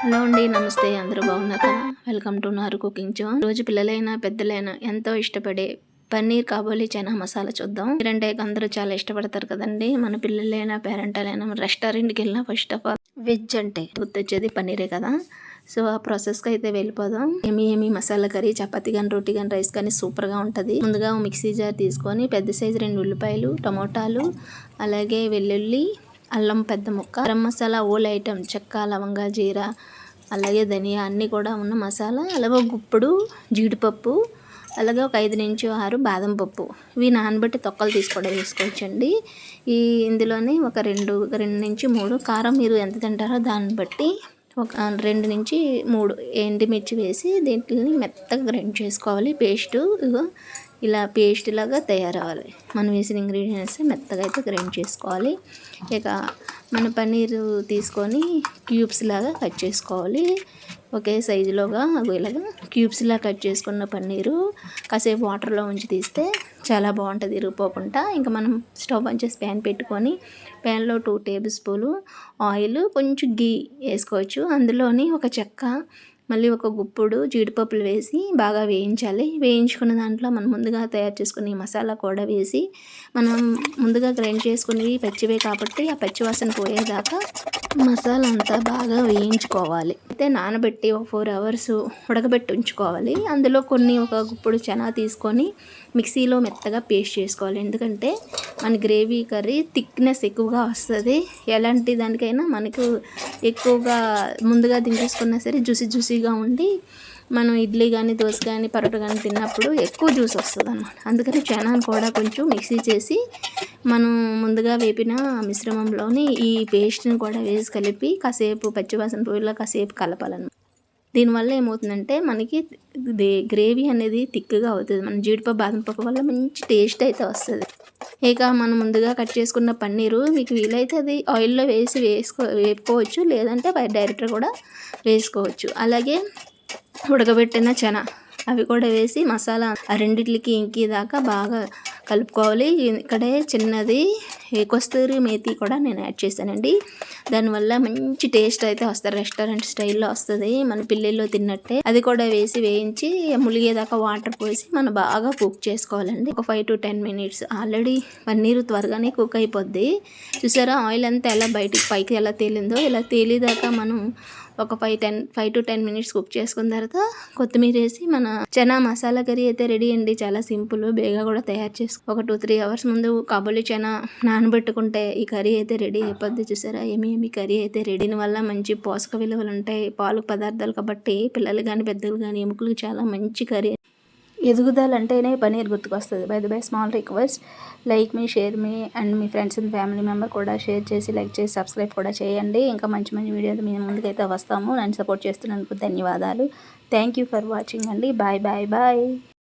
Hello అండి, నమస్తే. అందరూ బాగున్నారా? వెల్కమ్ టు నారు కుకింగ్ జోన్. రోజు పిల్లలైనా పెద్దలైనా ఎంతో ఇష్టపడే పన్నీర్ కాబోలి చనా మసాలా చూద్దాం. అంటే అందరూ చాలా ఇష్టపడతారు కదండి. మన పిల్లలైనా పేరెంట్లైనా రెస్టారెంట్కి వెళ్ళినా ఫస్ట్ ఆఫ్ ఆల్ వెజ్ అంటే గుర్తొచ్చేది పన్నీరే కదా. సో ఆ ప్రాసెస్కి అయితే వెళ్ళిపోదాం. ఏమి మసాలా కర్రీ, చపాతీ కానీ, రోటీ కానీ, రైస్ కానీ సూపర్గా ఉంటుంది. ముందుగా మిక్సీ జార్ తీసుకొని పెద్ద సైజు 2 ఉల్లిపాయలు, టమోటాలు, అలాగే వెల్లుల్లి, అల్లం పెద్ద ముక్క, గరం మసాలా, ఓల్ ఐటమ్, చెక్క, లవంగా, జీరా, అలాగే ధనియా అన్నీ కూడా ఉన్న మసాలా, అలాగే గుప్పుడు జీడిపప్పు, అలాగే ఒక 5 నుంచి 6 బాదం పప్పు. ఇవి నానబెట్టి తొక్కలు తీసుకోవడం వేసుకోవచ్చండి. ఇందులోనే ఒక 2 నుంచి 3 కారం మీరు ఎంత తింటారో దాన్ని బట్టి ఒక 2 నుంచి 3 ఎండుమిర్చి వేసి దీంట్ని మెత్తగా గ్రైండ్ చేసుకోవాలి. పేస్టు ఇలా పేస్ట్ లాగా తయారవ్వాలి. మనం వేసిన ఇంగ్రీడియంట్స్ మెత్తగా అయితే గ్రైండ్ చేసుకోవాలి. ఇక మన పన్నీరు తీసుకొని క్యూబ్స్ లాగా కట్ చేసుకోవాలి. ఒకే సైజులోగా ఇలాగా క్యూబ్స్ లాగా కట్ చేసుకున్న పన్నీరు కాసేపు వాటర్లో ఉంచి తీస్తే చాలా బాగుంటుంది ఇరిగిపోకుండా. ఇంకా మనం స్టవ్ ఆన్ చేసి ప్యాన్ పెట్టుకొని ప్యాన్లో 2 టేబుల్ స్పూన్లు ఆయిల్, కొంచెం గీ వేసుకోవచ్చు. అందులోని ఒక చెక్క, మళ్ళీ ఒక గుప్పుడు జీడిపప్పులు వేసి బాగా వేయించాలి. వేయించుకున్న దాంట్లో మనం ముందుగా తయారు చేసుకుని మసాలా కూడా వేసి, మనం ముందుగా గ్రైండ్ చేసుకుని పచ్చివే కాబట్టి ఆ పచ్చివాసన పోయేదాకా మసాలా అంతా బాగా వేయించుకోవాలి. అయితే నానబెట్టి ఒక 4 అవర్స్ ఉడకబెట్టి ఉంచుకోవాలి. అందులో ఒక గుప్పుడు చెనా తీసుకొని మిక్సీలో మెత్తగా పేస్ట్ చేసుకోవాలి. ఎందుకంటే మన గ్రేవీ కర్రీ థిక్నెస్ ఎక్కువగా వస్తుంది. ఎలాంటి దానికైనా మనకు ఎక్కువగా ముందుగా దించేసుకున్నా సరే జ్యూసీగా ఉండి మనం ఇడ్లీ కానీ, దోశ కానీ, పరోటా కానీ తిన్నప్పుడు ఎక్కువ జ్యూస్ వస్తుంది అన్నమాట. అందుకని చెనాను కూడా కొంచెం మిక్సీ చేసి మనం ముందుగా వేపిన మిశ్రమంలోని ఈ పేస్ట్ని కూడా వేసి కలిపి కాసేపు పచ్చివాసన పోయేలా కాసేపు కలపాలన్నమాట. దీనివల్ల ఏమవుతుందంటే మనకి గ్రేవీ అనేది థిక్గా అవుతుంది. మన జీడిపప్పు, బాదం పప్పు వల్ల మంచి టేస్ట్ అయితే వస్తుంది. ఇక మనం ముందుగా కట్ చేసుకున్న పన్నీరు మీకు వీలైతే అది ఆయిల్లో వేపుకోవచ్చు, లేదంటే డైరెక్ట్గా కూడా వేసుకోవచ్చు. అలాగే ఉడకబెట్టిన చెన అవి కూడా వేసి మసాలా ఆ రెండిట్లకి ఇంకేదాకా బాగా కలుపుకోవాలి. ఇక్కడే చిన్నది కస్తూరి మేతి కూడా నేను యాడ్ చేశానండి. దానివల్ల మంచి టేస్ట్ అయితే వస్తుంది, రెస్టారెంట్ స్టైల్లో వస్తుంది, మన పిల్లల్లో తిన్నట్టే. అది కూడా వేసి వేయించి ములిగేదాకా వాటర్ పోసి మనం బాగా కుక్ చేసుకోవాలండి. ఒక 5 to 10 minutes. ఆల్రెడీ పన్నీరు త్వరగానే కుక్ అయిపోద్ది. చూసారా ఆయిల్ అంతా ఎలా పైకి ఎలా తేలిందో, ఇలా తేలిదాకా మనం ఒక 5 to 10 minutes కుక్ చేసుకున్న తర్వాత కొత్తిమీర వేసి మన చనా మసాలా కర్రీ అయితే రెడీ అండి. చాలా సింపుల్, బేగా కూడా తయారు ఒక 2-3 అవర్స్ ముందు కాబోలి చనా నానబెట్టుకుంటే ఈ కర్రీ అయితే రెడీ అయిపోద్ది. చూసారా ఏమి కర్రీ అయితే రెడీ. వల్ల మంచి పోషక విలువలు ఉంటాయి, పాలు పదార్థాలు కాబట్టి పిల్లలు కానీ పెద్దలు కానీ ఎముకలకు చాలా మంచి కర్రీ. ఎదుగుదల అంటేనే పన్నీర్ గుర్తుకొస్తుంది. By the by small request, like me, share me and me friends and family member కూడా షేర్ చేసి, లైక్ చేసి, సబ్స్క్రైబ్ కూడా చేయండి. ఇంకా మంచి వీడియోలు మీ ముందుకైతే వస్తాము. నన్ను సపోర్ట్ చేస్తున్నందుకు ధన్యవాదాలు. థ్యాంక్ యూ ఫర్ వాచింగ్ అండి. బాయ్.